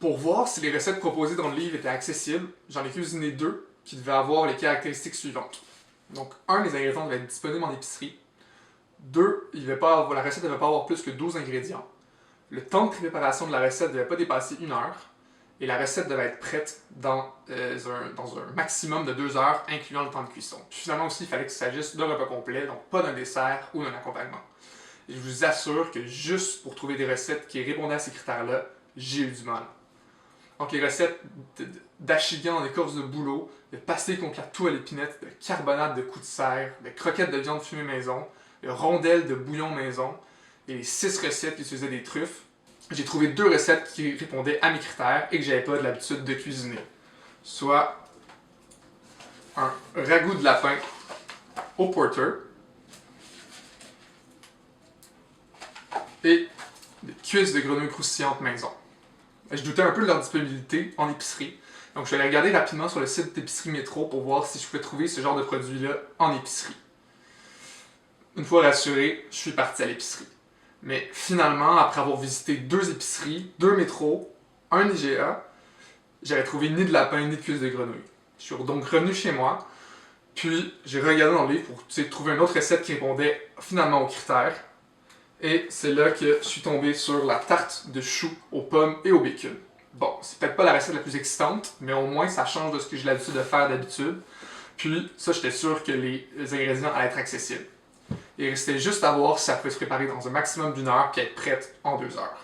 Pour voir si les recettes proposées dans le livre étaient accessibles, j'en ai cuisiné deux qui devaient avoir les caractéristiques suivantes. Donc, un, les ingrédients devaient être disponibles en épicerie. Deux, la recette ne devait pas avoir plus que 12 ingrédients. Le temps de préparation de la recette ne devait pas dépasser 1 heure. Et la recette devait être prête dans un maximum de 2 heures, incluant le temps de cuisson. Puis finalement aussi, il fallait qu'il s'agisse d'un repas complet, donc pas d'un dessert ou d'un accompagnement. Et je vous assure que juste pour trouver des recettes qui répondaient à ces critères-là, j'ai eu du mal. Donc les recettes d'achigans en écorce de bouleau, de pastilles contre la toux à l'épinette, de carbonate de cou de serre, de croquettes de viande fumée maison, de rondelles de bouillon maison, et les 6 recettes qui utilisaient des truffes, j'ai trouvé 2 recettes qui répondaient à mes critères et que j'avais pas de l'habitude de cuisiner. Soit un ragoût de lapin au porter et des cuisses de grenouille croustillantes maison. Je doutais un peu de leur disponibilité en épicerie, donc je suis allé regarder rapidement sur le site d'épicerie Métro pour voir si je pouvais trouver ce genre de produit-là en épicerie. Une fois rassuré, je suis parti à l'épicerie. Mais finalement, après avoir visité 2 épiceries, 2 métros, un IGA, j'avais trouvé ni de lapin ni de cuisse de grenouille. Je suis donc revenu chez moi, puis j'ai regardé dans le livre pour trouver une autre recette qui répondait finalement aux critères. Et c'est là que je suis tombé sur la tarte de choux aux pommes et au bacon. Bon, c'est peut-être pas la recette la plus excitante, mais au moins ça change de ce que j'ai l'habitude de faire d'habitude. Puis ça, j'étais sûr que les ingrédients allaient être accessibles. Il restait juste à voir si ça pouvait se préparer dans un maximum d'1 heure et être prête en 2 heures.